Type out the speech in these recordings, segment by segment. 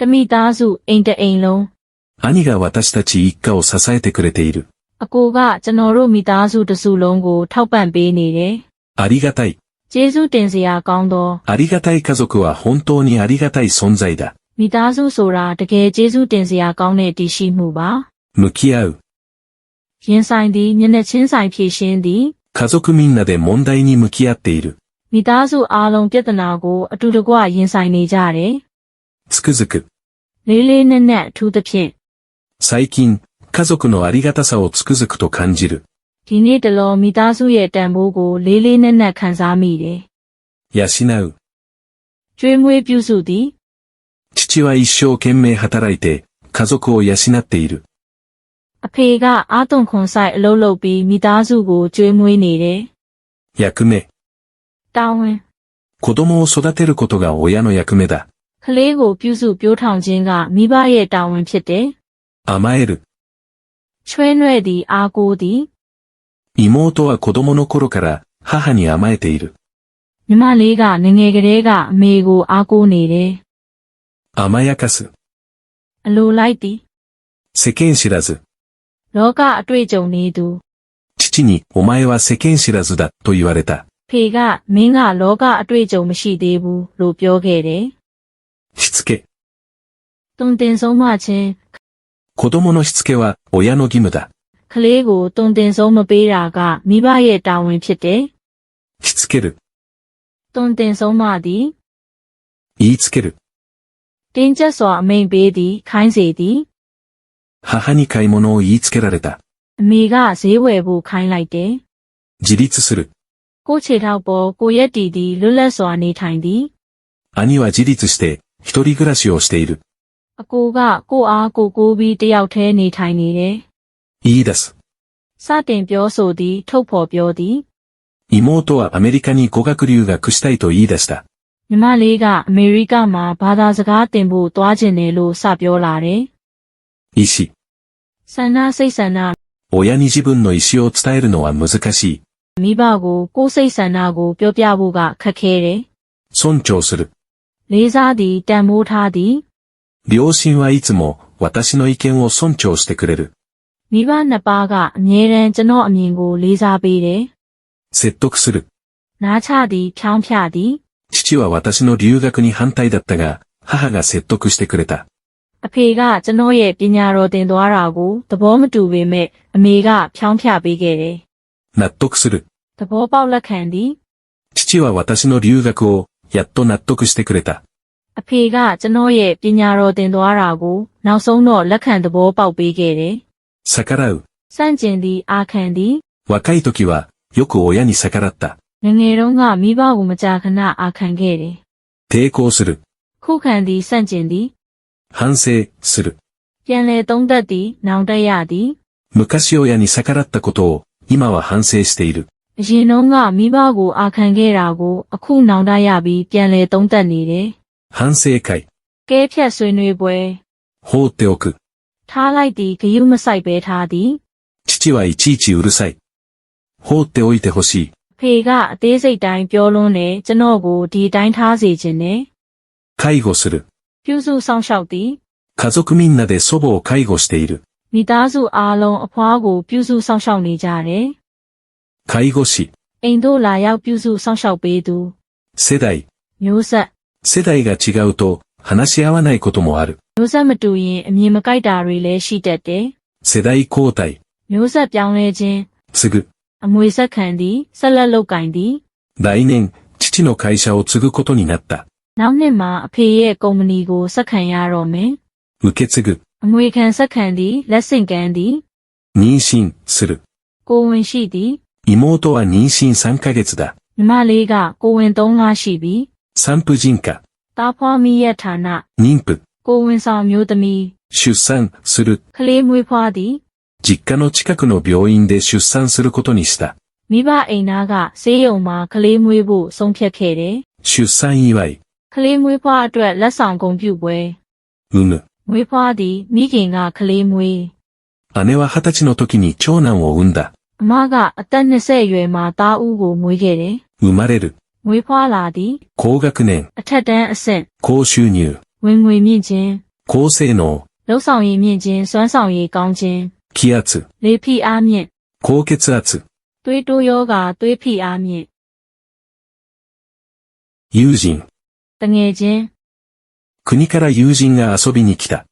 တမိသားစုအိမ်တအိမ်လုံး 兄が私たち一家を支えてくれている。 အကိုကကျွန်တော်တို့မိသားစုတစုလုံးကိုထောက်ပံ့ပေးနေတယ် ありがたい。 ကျေးဇူးတင်စရာကောင်းသော ありがたい家族は本当にありがたい存在だ。 မိသားစုဆိုတာတကယ်ကျေးဇူးတင်စရာကောင်းတဲ့တည်ရှိမှုပါ 向き合う。 ရင်ဆိုင်သည်မျက်နှာချင်းဆိုင်ဖြည့်ရှင်းသည် 家族みんなで問題に向き合っている。 မိသားစုအားလုံးပြဿနာကိုအတူတကွရင်ဆိုင်နေကြတယ် つくづく。 လေးလေးနက်နက်အထူးသဖြင့် 最近、家族のありがたさをつくづくと感じる。 ဒီနေ့တလောမိသားစုရဲ့တန်ဖိုးကိုလေးလေးနက်နက်ခံစားမိတယ် 養う。 ကျွေးမွေးပြုစုသည် 父は一生懸命働いて、家族を養っている。 အဖေကအာသွန်ခွန်ဆိုင်အလုပ်လုပ်ပြီးမိသားစုကိုကျွေးမွေးနေတယ် 役目。 တာဝန် 子供を育てることが親の役目だ。 ကလေးကိုပြုစုပျိုးထောင်ခြင်းကမိဘရဲ့တာဝန်ဖြစ်တယ် 甘える。 ချွေးနွဲ့သည်အားကိုးသည် 妹は子供の頃から母に甘えている。 ညီမလေးကငယ်ငယ်ကလေးကအမေကိုအားကိုးနေတယ် 甘やかす。 အလိုလိုက်သည် 世間知らず。 လောကအတွေ့အကြုံနေသူ 父に、お前は世間知らずだ、と言われた。 ဖေကမင်းကလောကအတွေ့အကြုံမရှိသေးဘူးလို့ပြောခဲ့တယ် しつけ。 တုံတင်ဆုံးမခြင်း 子供のしつけは親の義務だ。 ကလေးကိုတုံတင်ဆုံးမပေးတာကမိဘရဲ့တာဝန်ဖြစ်တယ် しつける。 တုံတင်ဆုံးမသည် 言いつける。 တင်းကျပ်စွာအမိန်ပေးသည်ခိုင်းစေသည် 母に買い物を言いつけられた。 အမေကဈေးဝယ်ဖို့ခိုင်းလိုက်တယ် 自立する。 ကိုယ့်ခြေထောက်ပေါ်ကိုရက်တီသည်လွတ်လပ်စွာနေထိုင်သည် 兄は自立して、一人暮らしをしている。 အကိုကကိုယ့်အားကိုကိုးပြီးတယောက်တည်းနေထိုင်နေတယ် 言い出す。 စတင်ပြောဆိုသည်ထုတ်ဖော်ပြောသည် 妹はアメリカに語学留学したいと言い出した。 ညီမလေးကအမေရိကမှာဘာသာစကားသင်ဖို့သွားကျင်တယ်လို့စပြောလာတယ် 意思。 ဆန္ဒစိတ်ဆန္ဒ 親に自分の意思を伝えるのは難しい。 မိဘကိုကိုယ်စိတ်ဆန္ဒကိုပြောပြဖို့ကခက်ခဲတယ် 尊重する。 လေးစားသည်တန်မိုးထားသည် 両親はいつも私の意見を尊重してくれる。 မိဘနှစ်ပါးကအမြဲတမ်းကျွန်တော်အမြင်ကိုလေးစားပေးတယ် 説得する。 နားချသည်ဖြောင်းဖြသည် 父は私の留学に反対だったが、母が説得してくれた。 အဖေကကျွန်တော်ရဲ့ပညာတော်သင်သွားတာကိုသဘောမတူပေမဲ့အမေကဖြောင်းဖြပေးခဲ့တယ် 納得する。 သဘောပေါက်လက်ခံသည် 父は私の留学をやっと納得してくれた。 အဖေကကျွန်တော်ရဲ့ပညာတော်သင်သွားတာကိုနောက်ဆုံးတော့လက်ခံသဘောပေါက်ပေးခဲ့တယ် 逆らう。 စန့်ကျင်သည်အာခံသည် 若い時はよく親に逆らった。 ငငယ်တုန်းကမိဘကိုမကြာခဏအာခံခဲ့တယ် 抵抗する。 ခုခံသည်စန့်ကျင်သည် 反省する。 ပြန်လည်သုံးသပ်သည်နောင်တရသည် 昔親に逆らったことを今は反省している。 အရင်တုန်းကမိဘကိုအာခံခဲ့တာကိုအခုနောင်တရပြီးပြန်လည်သုံးသပ်နေတယ် 反省会。 ကဲဖြတ်ဆွေးနွေးပွဲ 放っておく。 ထားလိုက်သည်ဂယုမဆိုင်ပဲထားသည် 父はいちいちうるさい。放っておいてほしい。 ဖေကအသေးစိတ်တိုင်းပြောလွန်းတယ်ကျွန်တော်ကိုဒီတိုင်းထားစေခြင်းနဲ့ 介護する。 ပြုစုဆောင်ရှောက်သည် 家族みんなで祖母を介護している。 မိသားစုအားလုံးအဖွားကိုပြုစုဆောင်ရှောက်နေကြတယ် 介護士。 အိမ်တို့လာရောက်ပြုစုဆောင်ရှောက်ပေးသူ 世代。 မျိုးဆက် 世代が違うと話し合わないこともある。 မျိုးဆက်မတူရင်အမြင်မကိုက်တာတွေလည်းရှိတတ်တယ် 世代交代。 မျိုးဆက်ပြောင်းလဲခြင်း 継ぐ。 အမွေဆက်ခံသည်ဆက်လက်လုပ်ကင်သည် 来年、父の会社を継ぐことになった。 နောက်နှစ်မှာအဖေရဲ့ကုမ္ပဏီကိုဆက်ခံရတော့မယ် 受け継ぐ。 အမွေခံဆက်ခံသည်လက်ဆင့်ကမ်းသည် 妊娠する。 ကိုဝင်ရှိသည် 妹は妊娠3ヶ月だ。 ညီမလေးကကိုဝင်3လရှိပြီ 産婦人科。 တားဖွားမိရဲ့ဌာန 妊婦。 ကိုဝင်ဆောင်မျိုးသမီး 出産する。 ကလေးမွေးဖွားသည် 実家の近くの病院で出産することにした。 မိဘအိမ်သားကဆေးရုံမှာကလေးမွေးဖို့ဆုံးဖြတ်ခဲ့တယ် 出産祝い。 ကလေးမွေးဖွားအတွက်လက်ဆောင်ဂုဏ်ပြုပွဲ 産む。 မွေးဖွားသည်မိခင်ကကလေးမွေး 姉は20歳の時に長男を産んだ。 အမကအသက်20အရွယ်မှာသားဦးကိုမွေးခဲ့တယ် 生まれる。 မွေးဖွားလာသည် 高学年。 အထက်တန်းအဆင့် 高収入。 ဝင်ငွေမြင့်ခြင်း高性能、 လှုပ်ဆောင်ရည်မြင့်ခြင်းစွမ်းဆောင်ရည်ကောင်းခြင်း 気圧、 လေဖိအားမြင့် 高血圧、 သွေးတိုးယောဂသွေးဖိအားမြင့် 友人。 တငယ်ချင်း 国から友人が遊びに来た。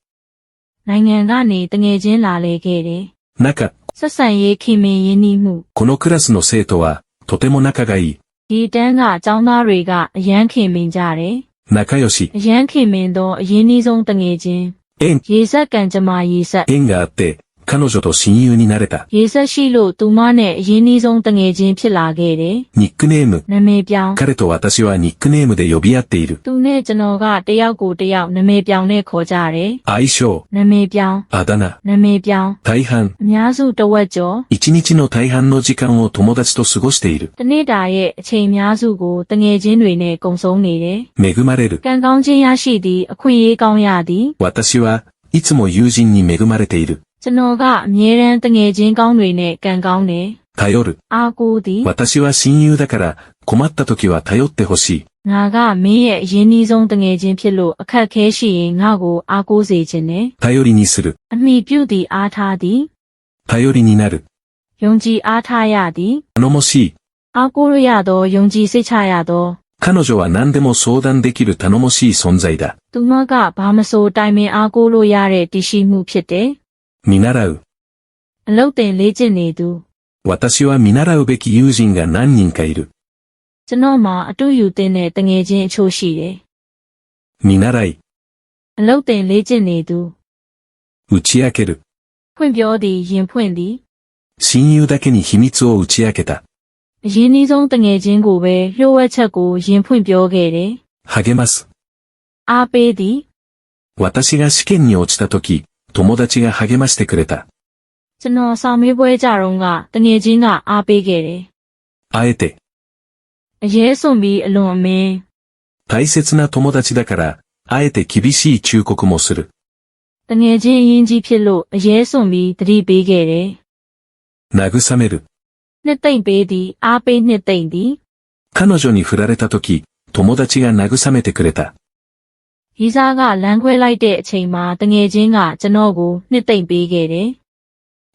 နိုင်ငံကနေတငယ်ချင်းလာလေခဲ့တယ် 中、 ဆက်ဆံရေးခင်မင်ရင်းနှီးမှု このクラスの生徒は、とても仲がいい。 ဒီတန်းကចောင်းသားတွေကအရန်ခင်မင်ကြတယ် 仲良し、 အရန်ခင်မင်သောအရင်းနှီးဆုံးတငယ်ချင်း 縁、 ရေဆက်ကံကြမ္မာရေဆက် 縁があって、彼女と親友になれた。 ရေဆက်ရှိလို့သူမနဲ့အရင်းနှီးဆုံးတငယ်ချင်းဖြစ်လာခဲ့တယ် ニックネーム、 နာမည်ပြောင်း 彼と私はニックネームで呼び合っている。 သူနဲ့ကျွန်တော်ကတယောက်ကိုတယောက်နာမည်ပြောင်းနဲ့ခေါ်ကြတယ် 相性、 နာမည်ပြောင်း あだ名、 နာမည်ပြောင်း 大半、 အများစုတဝက်ကျော် 一日の大半の時間を友達と過ごしている。 တနေ့တာရဲ့အချိန်အများစုကိုတငယ်ချင်းတွေနဲ့ကုံဆုံးနေတယ် 恵まれる。 ကံကောင်းခြင်းရရှိသည်အခွင့်အရေးကောင်းရသည် 私はいつも友人に恵まれている。 ကျွန်တော်ကအမြဲတမ်းတငယ်ချင်းကောင်းတွေနဲ့ကံကောင်းတယ် 頼る。 အားကိုးသည် 私は親友だから困った時は頼ってほしい。 ငါကမင်းရဲ့အရင်းနှီးဆုံးတငယ်ချင်းဖြစ်လို့အခက်ခဲရှိရင်ငါ့ကိုအားကိုးစေခြင်းနဲ့ 頼りにする。 အမိပြုသည်အားထားသည် 頼りになる。 ယုံကြည်အားထားရသည် 頼もしい。 အားကိုးရရသောယုံကြည်စိတ်ချရသော 彼女は何でも相談できる頼もしい存在だ。 သူမကဘာမဆိုတိုင်ပင်အားကိုးလို့ရတဲ့တည်ရှိမှုဖြစ်တယ် 見習う。 အလုတ်တင်လေ့ကျင့်နေသူ 私は見習うべき友人が何人かいる。 ကျွန်တော်မှာအတူယူတဲ့တငယ်ချင်းအချို့ရှိတယ် 見習い、 အလုတ်တင်လေ့ကျင့်နေသူ 打ち明ける。 ဖွင့်ပြောသည်ရင်ဖွင့်သည် 親友だけに秘密を打ち明けた。 အရင်းနှီးဆုံးတငယ်ချင်းကိုပဲလျှို့ဝှက်ချက်ကိုရင်ဖွင့်ပြောခဲ့တယ် 励ます。 အားပေးသည် 私が試験に落ちた時、友達が励ましてくれた。 ကျွန်တော်စာမေးပွဲကြတော့ကတငယ်ချင်းကအားပေးခဲ့တယ် あえて、 အရေးစွန်ပြီးအလွန်အမင်း 大切な友達だから、あえて厳しい忠告もする。 တငယ်ချင်းအရင်ကြီးဖြစ်လို့အရေးစွန်ပြီးတတိပေးခဲ့တယ် 慰める。 နှစ်သိမ့်ပေးသည်အားပေးနှစ်သိမ့်သည် 彼女に振られた時、友達が慰めてくれた。 ရီစားကလမ်းခွဲလိုက်တဲ့အချိန်မှာတငယ်ချင်းကကျွန်တော်ကိုနှစ်သိမ့်ပေးခဲ့တယ်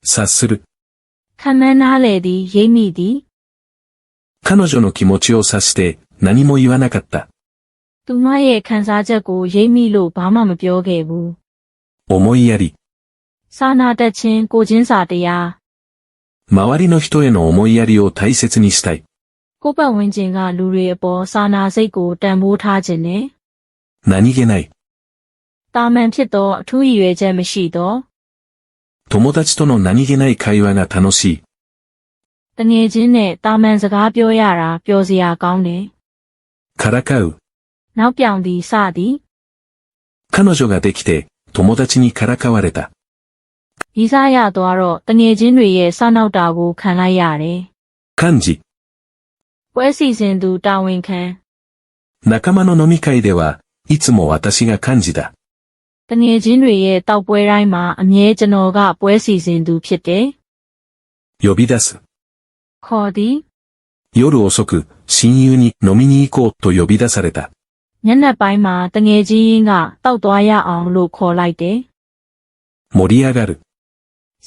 察する。 ခံမှန်းနားလေသည်ရိပ်မိသည် 彼女の気持ちを察して何も言わなかった。 သူမရဲ့ခံစားချက်ကိုရိပ်မိလို့ဘာမှမပြောခဲ့ဘူး 思いやり。 စာနာတတ်ခြင်းကိုချင်းစာတရား 周りの人への思いやりを大切にしたい。 ကိုယ့်ပတ်ဝန်းကျင်ကလူတွေအပေါ်စာနာစိတ်ကိုတန်ဖိုးထားခြင်းနဲ့ 何気ない。 တာမန်ဖြစ်သောအထူးရည်ရွယ်ချက်မရှိသော 友達との何気ない会話が楽しい。 တငယ်ချင်းနဲ့တာမန်စကားပြောရတာပျော်စရာကောင်းတယ် からかう。 နောက်ပြောင်သည်စသည် 彼女ができて、友達にからかわれた。 ရီစားရသွားတော့တငယ်ချင်းတွေရဲ့စနောက်တာကိုခံလိုက်ရတယ် 幹事。 ပွဲစီစဉ်သူတာဝန်ခံ 仲間の飲み会では、いつも私が幹事だ。 တငယ်ချင်းတွေရဲ့တောက်ပွဲတိုင်းမှာအမြဲကျွန်တော်ကပွဲစီစဉ်သူဖြစ်တယ် 呼び出す。 ခေါ်သည် 夜遅く、親友に飲みに行こうと呼び出された。 ညနေပိုင်းမှာတငယ်ချင်းရင်းကတောက်သွားရအောင်လို့ခေါ်လိုက်တယ် 盛り上がる。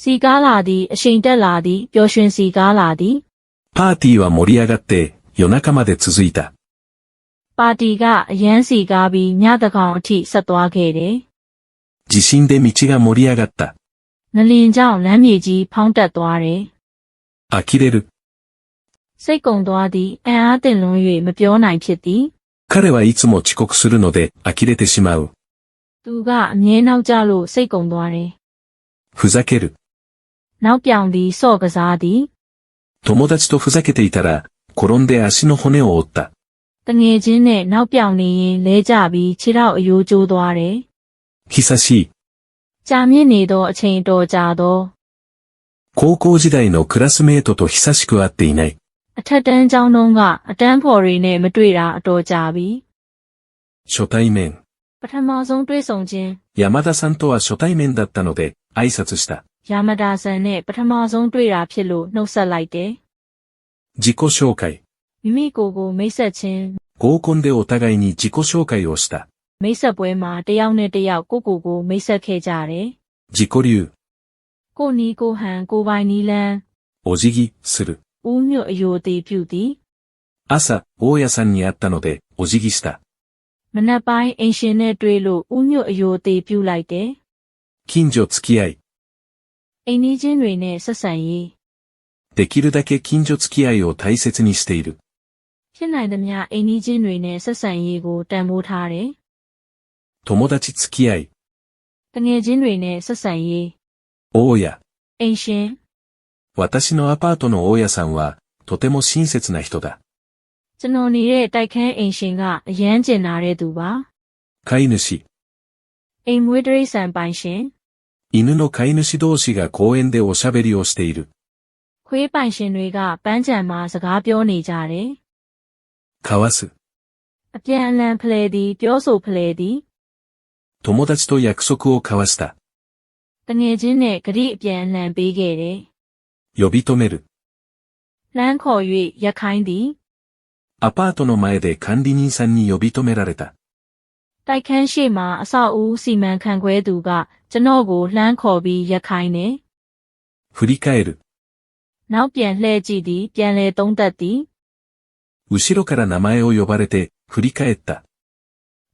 စီကားလာသည်အရှိန်တက်လာသည်ပျော်ရွှင်စီကားလာသည် パーティーは盛り上がって、夜中まで続いた。 ပါတီကအရန်စီကားပြီးညတကောင်အထိဆက်သွားခဲ့တယ် 地震で道が盛り上がった。 ငလင်ကြောင့်လမ်းမြေကြီးဖောင်းတက်သွားတယ် 呆れる。 စိတ်ကုံသွားသည်အံ့အားသင့်လွန်း၍မပြောနိုင်ဖြစ်သည် 彼はいつも遅刻するので、呆れてしまう。 သူကအမြဲနောက်ကျလို့စိတ်ကုံသွားတယ် ふざける。 နောက်ပြောင်သည်စော့ကစားသည် 友達とふざけていたら、転んで足の骨を折った。 တငယ်ချင်းနဲ့နောက်ပြောင်နေရင်လဲကျပြီးခြေထောက်အယိုးကျိုးသွားတယ် 久しい。 ကြာမြင့်နေသောအချိန်တော်ကြာသော 高校時代のクラスメートと久しく会っていない。 အထက်တန်းကျောင်းတုန်းကအတန်းဖော်တွေနဲ့မတွေ့တာအတော်ကြာပြီ 初対面。 ပထမဆုံးတွေ့ဆုံခြင်း 山田さんとは初対面だったので、挨拶した。 ယာမဒါဆန်နဲ့ပထမဆုံးတွေ့တာဖြစ်လို့နှုတ်ဆက်လိုက်တယ် 自己紹介。 မိမိကိုယ်ကိုမိတ်ဆက်ခြင်း 合コンでお互いに自己紹介をした。မိတ်ဆက်ပွဲမှာတယောက်နဲ့တယောက်ကိုမိတ်ဆက်ခဲ့ကြတယ် 自己流、 ကိုနီကိုဟန်ကိုပိုင်နီလန်း お辞儀する。 ဦးညွတ်အယိုသေးပြုသည် 朝、大家さんに会ったので、お辞儀した。 မနက်ပိုင်းအင်ရှင်နဲ့တွေ့လို့ဦးညွတ်အယိုသေးပြုလိုက်တယ် 近所付き合い。 အိမ်နီးချင်းတွေနဲ့ဆက်ဆံရေး できるだけ近所付き合いを大切にしている。 ဖြစ်နိုင်သမျှအိမ်နီးချင်းတွေနဲ့ဆက်ဆံရေးကိုတန်ဖိုးထားတယ် 友達付き合い。 တငယ်ချင်းတွေနဲ့ဆက်ဆံရေး 大家。 အိမ်ရှင် 私のアパートの大家さんは、とても親切な人だ。 ကျွန်တော်နေတဲ့တိုက်ခန်းအိမ်ရှင်ကအရန်ကျင်နာတဲ့သူပါ 飼い主。 အိမ်မွေးတရိษံပိုင်ရှင် 犬の飼い主同士が公園でおしゃべりをしている。 ခွေးပိုင်ရှင်တွေကပန်းချံမှာစကားပြောနေကြတယ် 交わす。 အပြန်အလှန်ဖလှယ်သည်ပြောဆိုဖလှယ်သည် 友達と約束を交わした。 တငယ်ချင်းနဲ့ဂရိအပြန်အလှန်ပေးခဲ့တယ် 呼び止める。 လှမ်းခေါ်၍ရက်ခိုင်းသည် アパートの前で管理人さんに呼び止められた。 တိုက်ခန်းရှိမှာအဆောက်အဦးစီမံခန့်ခွဲသူကကျွန်တော်ကိုလှမ်းခေါ်ပြီးရက်ခိုင်းတယ် 振り返る。 နောက်ပြန်လှည့်ကြည့်သည်ပြန်လဲသုံးသပ်သည် 後ろから名前を呼ばれて、振り返った。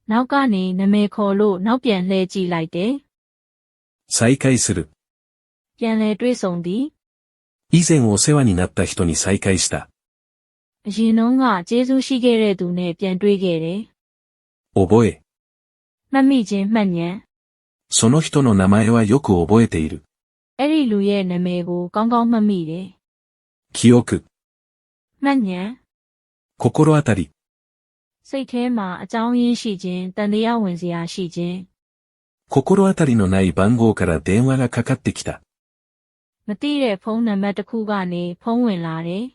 နောက်ကနေနာမည်ခေါ်လို့နောက်ပြန်လှည့်ကြည့်လိုက်တယ် 再会する。 ပြန်လဲတွေးဆုံသည် 以前お世話になった人に再会した。 အရင်တုန်းကကျေးဇူးရှိခဲ့တဲ့သူနဲ့ပြန်တွေ့ခဲ့တယ် 覚え。 မှတ်မိခြင်းမှတ်ဉာဏ် その人の名前はよく覚えている。 အဲ့ဒီလူရဲ့နာမည်ကိုကောင်းကောင်းမှတ်မိတယ် 記憶。 မှတ်ဉာဏ် 心当たり。 စိတ်ထဲမှာအကြောင်းရင်းရှိခြင်းတန်တရားဝင်စရာရှိခြင်း 心当たりのない番号から電話がかかってきた。 မသိတဲ့ဖုန်းနံပါတ်တစ်ခုကနေဖုန်းဝင်လာတယ်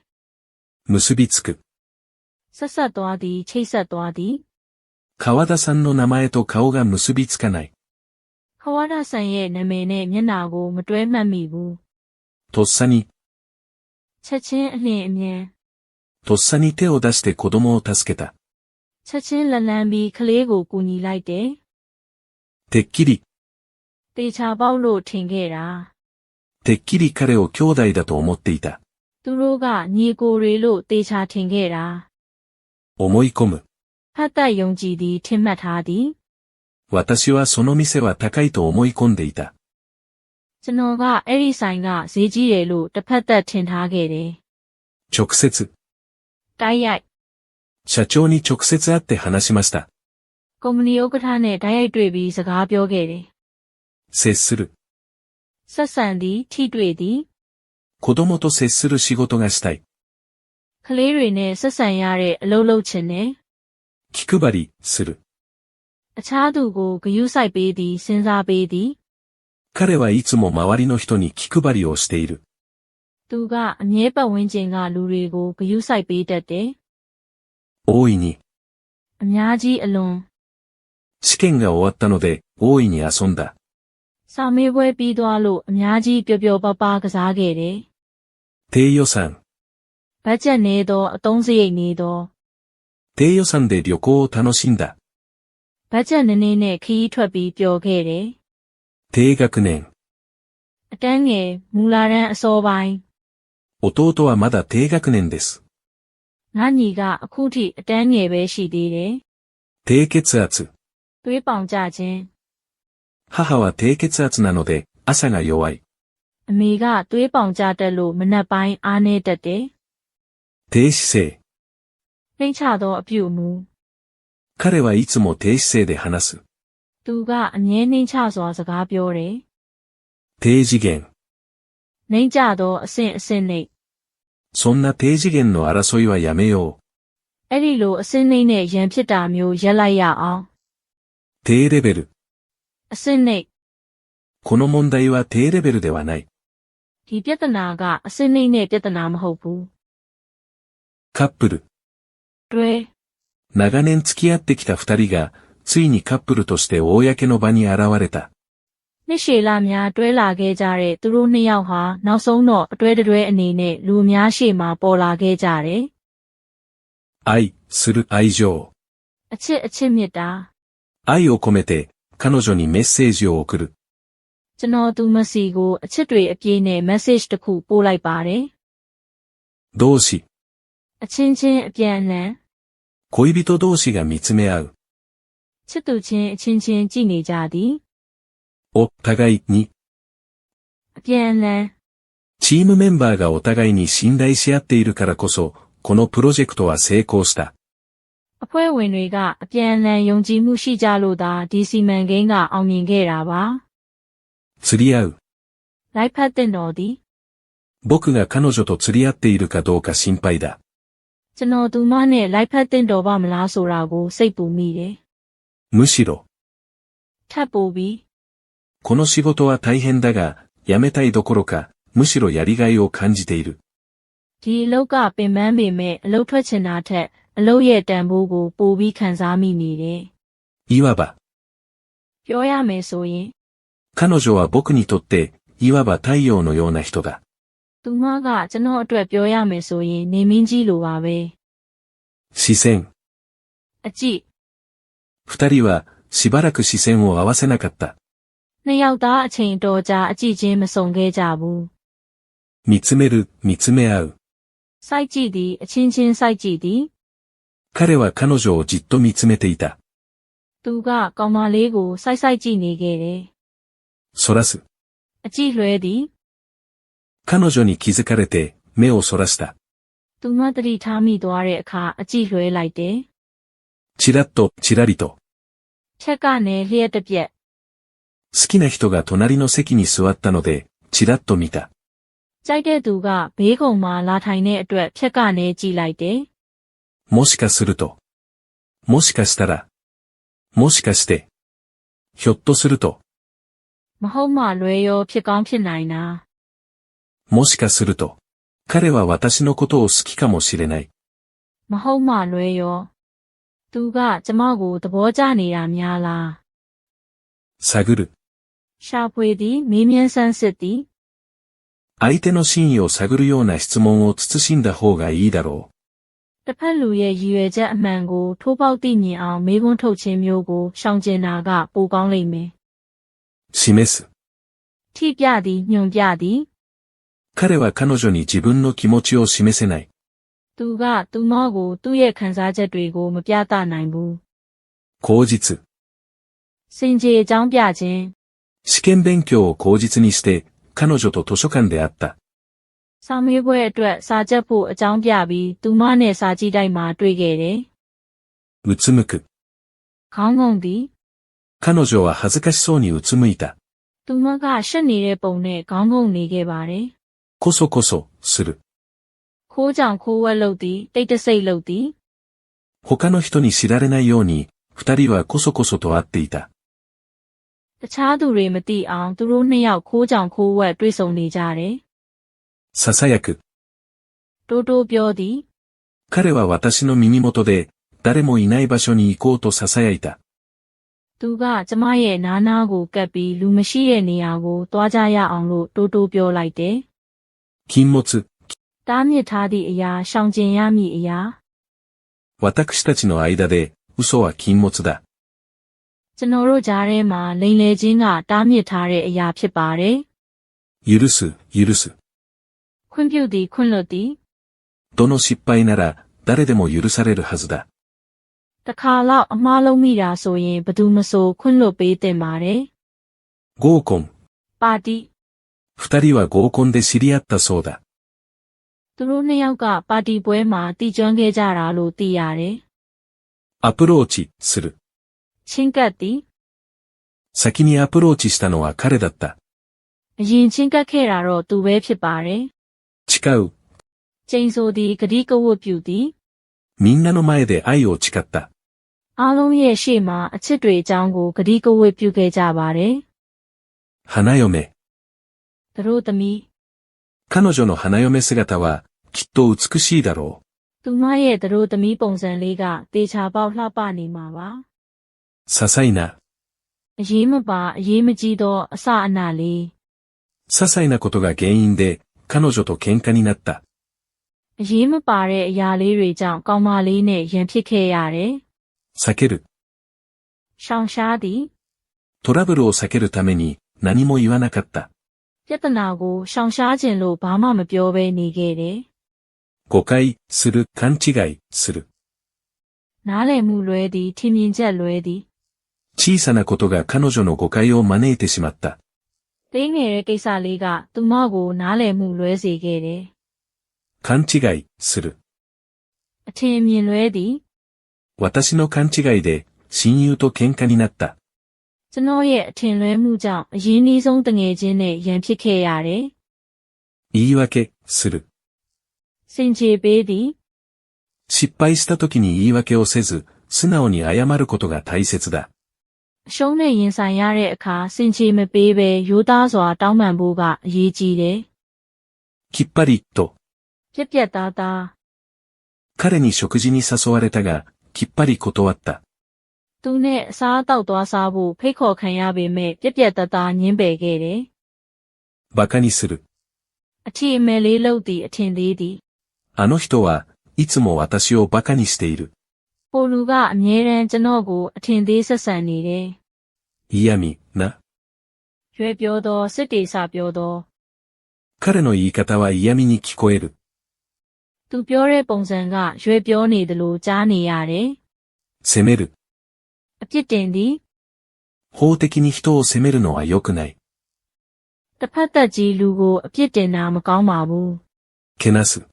結びつく。 ဆက်ဆက်သွားသည်ချိတ်ဆက်သွားသည် 川田さんの名前と顔が結びつかない。 ခဝါဒဆန်ရဲ့နာမည်နဲ့မျက်နှာကိုမတွဲမှတ်မိဘူး とっさに、 ချက်ချင်းအလင်းအမြန် とっさに手を出して子供を助けた。 ချက်ချင်းလက်လန်းပြီးကလေးကိုကူညီလိုက်တယ် てっきり、 တေချာပေါက်လို့ထင်ခဲ့တာ てっきり彼を兄弟だと思っていた。 သူတို့ကညီကိုတွေလို့တေချာထင်ခဲ့တာ 思い込む。 ဖတ်သက်ယုံကြည်သည်ထင်မှတ်ထားသည် 私はその店は高いと思い込んでいた。 ကျွန်တော်ကအဲ့ဒီဆိုင်ကဈေးကြီးတယ်လို့တစ်ဖက်သက်ထင်ထားခဲ့တယ် 直接、 တိုက်ရိုက် 社長に直接会って話しました。 ကုမ္ပဏီဥက္ကဋ္ဌနဲ့တိုက်ရိုက်တွေ့ပြီးစကားပြောခဲ့တယ် 接する。 ဆက်ဆံသည်ထိတွေ့သည် 子供と接する仕事がしたい。 ကလေးတွေနဲ့ဆက်ဆံရတဲ့အလုပ်လုပ်ချင်တယ် 気配り、する。 အခြားသူကိုဂရုစိုက်ပေးသည်စဉ်းစားပေးသည် 彼はいつも周りの人に気配りをしている。 သူကအမြဲပတ်ဝန်းကျင်ကလူတွေကိုဂရုစိုက်ပေးတတ်တယ် 大いに、 အများကြီးအလွန် 試験が終わったので、大いに遊んだ。 စာမေးပွဲပြီးသွားလို့အများကြီးပျော်ပျော်ပါးပါးကစားခဲ့တယ် 低予算。 ဘတ်ဂျက်နေသောအသုံးစရိတ်နေသော 低予算で旅行を楽しんだ。 ဘတ်ဂျက်နည်းနည်းနဲ့ခရီးထွက်ပြီးပျော်ခဲ့တယ် 低学年。 အတန်းငယ်မူလာတန်းအစောပိုင်း 弟はまだ低学年です。 ငါညီကအခုထိအတန်းငယ်ပဲရှိသေးတယ် 低血圧。 သွေးပေါင်ကျခြင်း 母は低血圧なので、朝が弱い。 အမေကသွေးပေါင်ကျတတ်လို့မနက်ပိုင်းအားနည်းတတ်တယ် 低姿勢。 နှိမ့်ချသောအပြုအမူ 彼はいつも低姿勢で話す。 သူကအမြဲနှိမ့်ချစွာစကားပြောတယ် 低次元。 နှိမ့်ချသောအဆင့်အဆင့်နှိမ့် そんな低次元の争いはやめよう。 အဲ့ဒီလိုအဆင့်နှိမ့်နဲ့ရန်ဖြစ်တာမျိုးရက်လိုက်ရအောင် 低レベル。 အဆင့်နှိမ့် この問題は低レベルではない。 ဒီပြဿနာကအဆင့်နှိမ့်နဲ့ပြဿနာမဟုတ်ဘူး カップル。 တွဲ 長年付き合ってきた二人が、ついにカップルとして公の場に現れた。 နှစ်ရှည်လများတွဲလာခဲ့ကြတဲ့သူတို့နှစ်ယောက်ဟာနောက်ဆုံးတော့အတွဲတွဲအနေနဲ့လူအများရှေ့မှာပေါ်လာခဲ့ကြတယ် 愛する愛情。 အချစ်မေတ္တာ愛を込めて、彼女にメッセージを送る。ကျွန်တော်သူမစီကိုအချစ်တွေအပြည့်နဲ့ message တစ်ခုပို့လိုက်ပါတယ် 同士。အချင်းချင်းအပြန်အလှန် 恋人同士が見つめ合う。ချစ်သူချင်းအချင်းချင်းကြည်နေကြသည် お互いに。အပြန်အလှန် チームメンバーがお互いに信頼し合っているからこそ、このプロジェクトは成功した。အဖွဲ့ဝင်တွေကအပြန်အလှန်ယုံကြည်မှုရှိကြလို့သာဒီစီမံကိန်းကအောင်မြင်ခဲ့တာပါ 釣り合う。လိုက်ဖက်တဲ့တော်သည် 僕が彼女と釣り合っているかどうか心配だ。ကျွန်တော်သူမနဲ့လိုက်ဖက်တဲ့တော်ပါမလားဆိုတာကိုစိတ်ပူမိတယ် むしろ、 ထပ်ပို့ပြီး この仕事は大変だが、辞めたいどころか、むしろやりがいを感じている。ဒီအလုပ်ကပင်ပန်းပေမဲ့အလုပ်ထွက်ချင်တာထက်အလုပ်ရဲ့တန်ဖိုးကိုပိုပြီးခံစားမိနေတယ် いわば、 ပြောရမယ်ဆိုရင် 彼女は僕にとって、いわば太陽のような人だ。 သူမကကျွန်တော်အတွက်ပြောရမယ်ဆိုရင်နေမင်းကြီးလိုပါပဲ 視線。 အကြည့် 二人は、しばらく視線を合わせなかった。 နှစ်ယောက်သားအချိန်တော်ကြာအကြည့်ချင်းမစုံခဲ့ကြဘူး 見つめる、見つめ合う。 စိုက်ကြည့်သည်အချင်းချင်းစိုက်ကြည့်သည် 彼は彼女をじっと見つめていた。 သူကကောင်မလေးကိုစိုက်စိုက်ကြည့်နေခဲ့တယ် そらす。 အကြည့်လွှဲသည် 彼女に気づかれて、目をそらした。 သူမတတိထားမိသွားတဲ့အခါအကြည့်လွှဲလိုက်တယ် ちらっと、ちらりと。 ဖြက်ကနဲ့လျှက်တစ်ပြက် 好きな人が隣の席に座ったので、ちらっと見た。 ကြိုက်တဲ့သူကဘေးကုံမှာလာထိုင်တဲ့အတွက်ဖြက်ကနဲ့ကြည့်လိုက်တယ် もしかすると。もしかしたら。もしかして。ひょっとすると。 မဟုတ်မှလွဲရောဖြစ်ကောင်းဖြစ်နိုင်တာ もしかすると。彼は私のことを好きかもしれない。 မဟုတ်မှလွဲရောသူကကျမကိုသဘောကျနေတာများလား 探る。 ရှာဖွေသည်မေးမြန်းဆန်းစစ်သည် 相手の真意を探るような質問を慎んだ方がいいだろう。 တစ်ဖက်လူရဲ့ရည်ရွယ်ချက်အမှန်ကိုထိုးပေါက်သိမြင်အောင်မေးခွန်းထုတ်ခြင်းမျိုးကိုရှောင်ကျဉ်တာကပိုကောင်းလိမ့်မယ် 示す。 ထိပြသည်ညွန်ပြသည် 彼は彼女に自分の気持ちを示せない。 သူကသူမကိုသူ့ရဲ့ခံစားချက်တွေကိုမပြသနိုင်ဘူး 口実。 စင်ကြေအကြောင်းပြခြင်း 試験勉強を口実にして、彼女と図書館で会った。 စာမေးပွဲအတွက်စာချက်ဖို့အကြောင်းပြပြီးသူမနဲ့စာကြည့်တိုက်မှာတွေ့ခဲ့တယ် うつむく。 ခေါင်းငုံသည် 彼女は恥ずかしそうにうつむいた。 သူမကရှက်နေတဲ့ပုံနဲ့ခေါင်းငုံနေခဲ့ပါတယ် こそこそ、する。 ခိုးကြောင်ခိုးဝက်လုပ်သည်တိတ်တဆိတ်လုပ်သည် 他の人に知られないように、二人はこそこそと会っていた。 တခြားသူတွေမသိအောင်သူတို့နှစ်ယောက်ခိုးကြောင်ခိုးဝက်တွေ့ဆုံနေကြတယ် ささやく。 တိုးတိုးပြောသည် 彼は私の耳元で、誰もいない場所に行こうと囁いた。 သူကကျမရဲ့နားနားကိုကပ်ပြီးလူမရှိတဲ့နေရာကိုသွားကြရအောင်လို့တိုးတိုးပြောလိုက်တယ် 禁物。 တားမြစ်ထားသည့်အရာရှောင်ကျဉ်ရမည့်အရာ 私たちの間で、嘘は禁物だ。 ကျွန်တော်တို့ကြားထဲမှာလိန်လေချင်းကတားမြစ်ထားတဲ့အရာဖြစ်ပါတယ် 許す、許す。 ခွင့်ပြုသည်ခွင့်လွတ်သည် どの失敗なら、誰でも許されるはずだ。 တခါလောက်အမှားလုံးမိတာဆိုရင်ဘယ်သူမဆိုခွင့်လွတ်ပေးသင့်ပါတယ် 合コン。 ပါတီ 二人は合コンで知り合ったそうだ。 သူတို့နှစ်ယောက်ကပါတီပွဲမှာတည်ကျွမ်းခဲ့ကြတာလို့သိရတယ် アプローチ、する。 ချင်းကပ်သည် 先にアプローチしたのは彼だった。 အရင်ချင်းကပ်ခဲ့တာတော့သူပဲဖြစ်ပါတယ် 誓う。 ကျိန်ဆိုသည်ဂတိကဝတ်ပြုသည် みんなの前で愛を誓った。 အားလုံးရဲ့ရှေ့မှာအချစ်တွေအကြောင်းကိုဂတိကဝတ်ပြုခဲ့ကြပါတယ် 花嫁。 သူတို့သမီး 彼女の花嫁姿は、きっと美しいだろ သူမရဲ့သူတို့သမီးပုံစံလေးကတေချာပေါက်လှပနေမှာပါ う。些細な。 အရေးမပါအရေးမကြီးသောအစအနလေး 些細なことが原因で、彼女と喧嘩になった。 အရေးမပါတဲ့အရာလေးတွေကြောင့်ကောင်မလေးနဲ့ရန်ဖြစ်ခဲ့ရတယ် 避ける。ရှောင်ရှားသည် トラブルを避けるために何も言わなかった。ပြဿနာကိုရှောင်ရှားခြင်းလို့ဘာမှမပြောဘဲနေခဲ့တယ်。誤解する、勘違いする。နားလည်မှုလွဲသည်ထင်မြင်ချက်လွဲသည်。小さなことが彼女の誤解を招いてしまった。သေးငယ်တဲ့ကိစ္စလေးကသူမကိုနားလည်မှုလွဲစေခဲ့တယ်。勘違いする。အထင်အမြင်လွဲသည်。私の勘違いで親友と喧嘩になった。ကျွန်တော်ရဲ့အထင်လွဲမှုကြောင့်အရင်းနှီးဆုံးတငယ်ချင်းနဲ့ရန်ဖြစ်ခဲ့ရတယ်。言い訳する。စင်ကြေပေးသည်。失敗した時に言い訳をせず、素直に謝ることが大切だ。အရှုံးနဲ့ရင်ဆိုင်ရတဲ့အခါစင်ကြေမပေးဘဲရိုးသားစွာတောင်းပန်ဖို့ကအရေးကြီးတယ်。きっぱりと。ပြက်ပြက်သားသား。彼に食事に誘われたが、きっぱり断った。သူနဲ့အစားအသောက်သွားစားဖို့ဖိတ်ခေါ်ခံရပေမဲ့ပြက်ပြက်သားသားညှင်းပယ်ခဲ့တယ်。馬鹿にする。အထီအမဲလေးလုပ်သည်အထင်သေးသည်。あの人はいつも私を馬鹿にしている。ဟိုလူကအမြဲတမ်းကျွန်တော်ကိုအထင်သေးဆက်ဆံနေတယ်。嫌味な。ရွယ်ပြောသောစစ်တေစာပြောသော。彼の言い方は嫌味に聞こえる。သူပြောတဲ့ပုံစံကရွယ်ပြောနေတယ်လို့ကြားနေရတယ်。責める。အပြစ်တင်သည်。法的に人を責めるのは良くない。တစ်ဖက်သက်ကြီးလူကိုအပြစ်တင်တာမကောင်းပါဘူး。けなす。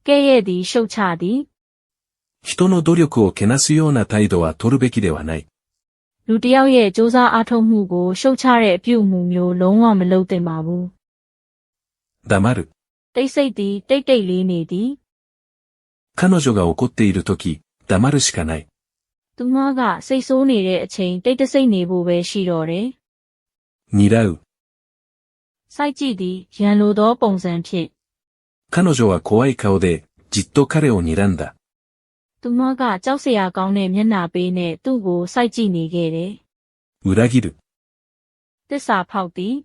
ကဲ့ရဲ့သည်ရှုတ်ချသည်。人の努力をけなすような態度は取るべきではない。လူတစ်ယောက်ရဲ့စ조사အားထုတ်မှုကိုရှုတ်ချတဲ့အပြုအမူမျိုးလုံးဝမလုပ်သင့်ပါဘူး。黙る。တိတ်ဆိတ်သည်တိတ်တိတ်လေးနေသည်。彼女が怒っているとき、黙るしかない。သူမကစိတ်ဆိုးနေတဲ့အချိန်တိတ်တဆိတ်နေဖို့ပဲရှိတော့တယ်。睨う。စိုက်ကြည့်သည်ရန်လိုသောပုံစံဖြင့်。彼女は怖い顔でじっと彼を睨んだ。သူမကကြောက်စရာကောင်းတဲ့မျက်နှာပေးနဲ့သူ့ကိုစိုက်ကြည့်နေခဲ့တယ်。裏切る。သစ္စာဖောက်သည်。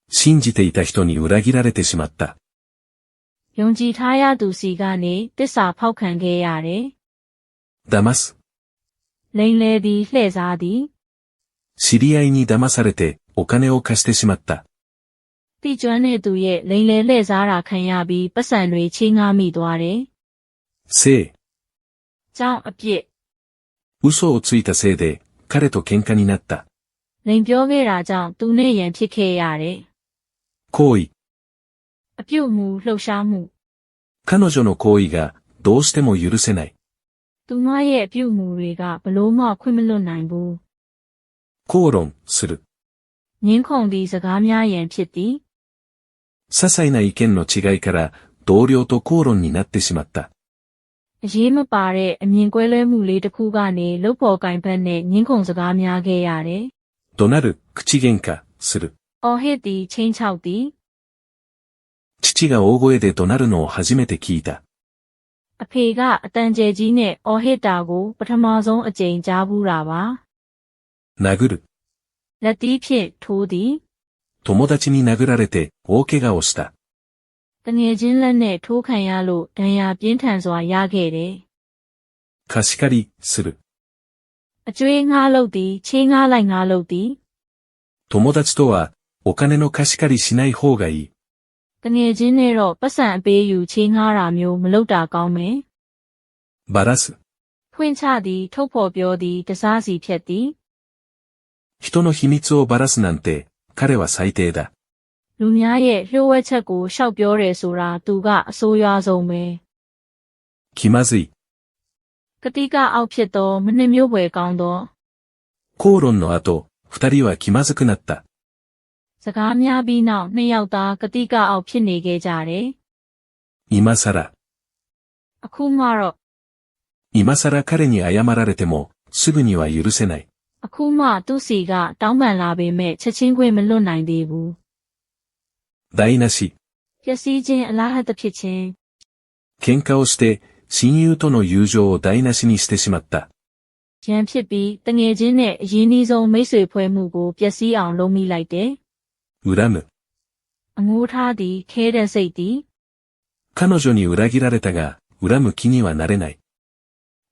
信じていた人に裏切られてしまった。ယုံကြည်ထားရသူစီကနေသစ္စာဖောက်ခံခဲ့ရတယ်。騙す。လိမ်လည်သည်လှည့်စားသည်。知り合いに騙されてお金を貸してしまった。တိကျွမ်းတဲ့သူရဲ့လိမ်လည်လှည့်စားတာခံရပြီးပတ်စံတွေချေးငှားမိသွားတယ်。せい。ကြောင့်အပြစ်。嘘をついたせいで彼と喧嘩になった。လိမ်ပြောခဲ့တာကြောင့်သူနဲ့ရန်ဖြစ်ခဲ့ရတယ်。行為。အပြုတ်မှုလှုပ်ရှားမှု。彼女の行為がどうしても許せない。သူမရဲ့အပြုတ်မှုတွေကဘလို့မှခွင့်မလွတ်နိုင်ဘူး。口論する。ငင်းခုန်သည်စကားများရန်ဖြစ်သည်。些細な意見の違いから同僚と口論になってしまった。အရေးမပါတဲ့အမြင်ကွဲလွဲမှုလေးတစ်ခုကနေလုပ်ဖော်ကင်ဖက်နဲ့ငင်းခုန်စကားများခဲ့ရတယ်。怒鳴る、口喧嘩する。အော်ဟစ်သည်ချင်းချောက်သည်。父が大声で怒鳴るのを初めて聞いた。အဖေကအတန်ကျဲကြီးနဲ့အော်ဟစ်တာကိုပထမဆုံးအကြိမ်ကြားဘူးတာပါ။ 殴る。လက်သီးဖြင့်ထိုးသည်。友達に殴られて大怪我をした。တငယ်ချင်းလက်နဲ့ထိုးခံရလို့ဒဏ်ရာပြင်းထန်စွာရခဲ့တယ်。貸し借りする。အကျွေးငှားလုပ်သည်ချေးငှားလိုက်ငှားလုပ်သည်。友達とはお金の貸し借りしない方がいい。တငယ်ချင်းနဲ့တော့ပတ်စံအပေးယူချေးငှားတာမျိုးမလုပ်တာကောင်းမယ်。ばらす。ဖွင့်ချသည်ထုတ်ဖော်ပြောသည်တစားစီဖြတ်သည်。人の秘密をばらすなんて彼は最低だ。လူများရဲ့လျှို့ဝှက်ချက်ကိုရှောက်ပြောတယ်ဆိုတာသူကအဆိုးရွားဆုံးပဲ။ 気まずい。ကတိကအောက်ဖြစ်သောမနှိမ့်မျိုးပွဲကောင်းသော。口論の後、二人は気まずくなった。စကားများပြီးနောက်နှစ်ယောက်သားကတိကအောက်ဖြစ်နေခဲ့ကြတယ်。今更。အခုမှတော့。今更彼に謝られてもすぐには許せない。အခုမှသူ့စီကတောင်းပန်လာပေမဲ့ချက်ချင်းခွင့်မလွတ်နိုင်သေးဘူး。台無し。ပျက်စီးခြင်းအလားဟတ်ဖြစ်ခြင်း。喧嘩をして親友との友情を台無しにしてしまった。ရန်ဖြစ်ပြီးတငယ်ချင်းနဲ့အရင်းနှီးဆုံးမိတ်ဆွေဖွဲ့မှုကိုပျက်စီးအောင်လုပ်မိလိုက်တယ်。恨む。အငိုးထားသည်ခဲတဲ့စိတ်သည်。彼女に裏切られたが恨む気にはなれない。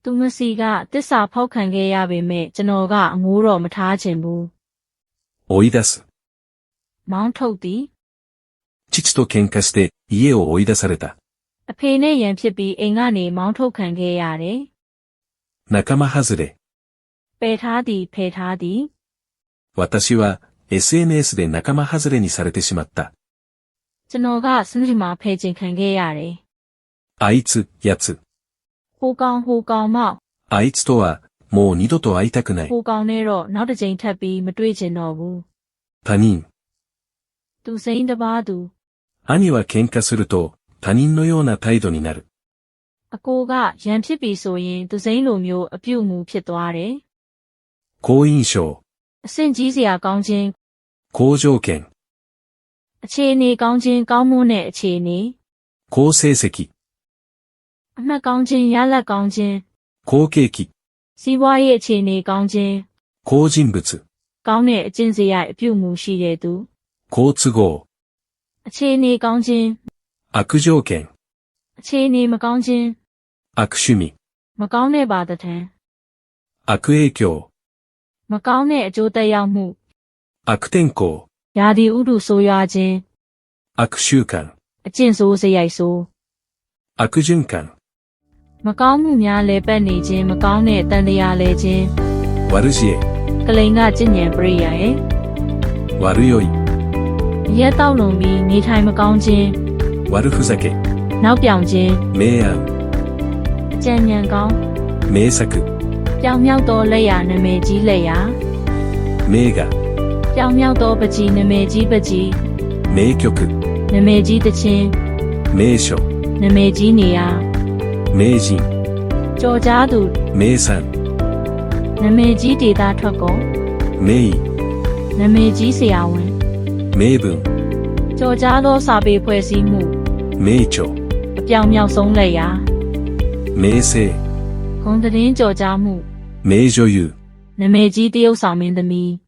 သူမစီကတစ္ဆာဖောက်ခံခဲ့ရပေမဲ့ကျွန်တော်ကအငိုးတော်မထားချင်ဘူး 追い出す。 မောင်းထုတ်သည် 父と喧嘩して家を追い出された。 အဖေနဲ့ရန်ဖြစ်ပြီးအိမ်ကနေမောင်းထုတ်ခံခဲ့ရတယ် 仲間外れ。 ပယ်ထားသည်ဖယ်ထားသည် 私は SNS で仲間外れにされてしまった。 ကျွန်တော်ကစနစ်မှာဖယ်ချင်ခံခဲ့ရတယ် あいつ、やつ。 ဟိုကောင်မောက် あいつとはもう二度と会いたくない。 ဟိုကောင်နဲ့တော့နောက်တစ်ချိန်ထပ်ပြီးမတွေ့ချင်တော့ဘူး 他人。 သူစိမ့်တစ်ပါးသူ 兄は喧嘩すると他人のような態度になる。 အကိုကရန်ဖြစ်ပြီးဆိုရင်သူစိမ့်လိုမျိုးအပြုတ်မှုဖြစ်သွားတယ် 好印象。 အဆင့်ကြီးစရာကောင်းခြင်း 好条件。 အခြေအနေကောင်းခြင်းကောင်းမွန်တဲ့အခြေအနေ 好成績。 အမှတ်ကောင်းခြင်းရလဒ်ကောင်းခြင်း 好景気。 စီးပွားရေးအခြေအနေကောင်းခြင်း 好人物。 ကောင်းတဲ့အကျင့်စရိုက်အပြုတ်မှုရှိတဲ့သူ 好都合。 အခြေအနေကောင်းခြင်း 悪条件。 အခြေအနေမကောင်းခြင်း 悪趣味。 မကောင်းတဲ့ပါတထံ 悪影響。 မကောင်းတဲ့အကျိုးသက်ရောက်မှု 悪天候。 ရာသီဥတုဆိုးရွားခြင်း 悪習慣。 အကျင့်ဆိုးစရိုက်ဆိုး 悪循環。 မကောင်းမှုများလဲပတ်နေခြင်းမကောင်းတဲ့တန်တရားလဲခြင်း 悪知恵。 ကလိန်ကကျင့်ဉဏ်ပရိယာရဲ့ 悪酔い。 ရဲတောက်လုံပြီးနေထိုင်မကောင်းခြင်း 悪ふざけ。 နောက်ပြောင်ခြင်း 明暗。 အကြံဉာဏ်ကောင်း 名作。 ပြောင်မြောက်သောလက်ရာနာမည်ကြီးလက်ရာ 名画。 ပြောင်မြောက်သောပကြီးနာမည်ကြီးပကြီး 名曲。 နာမည်ကြီးသချင်း 名所。 နာမည်ကြီးနေရာ 名人。 ကြော်ကြားသူ 名産。 နာမည်ကြီးဒေတာထွက်ကုန် 名医。 နာမည်ကြီးဆရာဝန် 名文。 ကြော်ကြားသောစာပေဖွဲ့စည်းမှု 名著。 အပြောင်မြောက်ဆုံးလက်ရာ 名声。 ဂုဏ်သတင်းကြော်ကြားမှု 名女優。 နာမည်ကြီးတရုတ်ဆောင်မင်းသမီး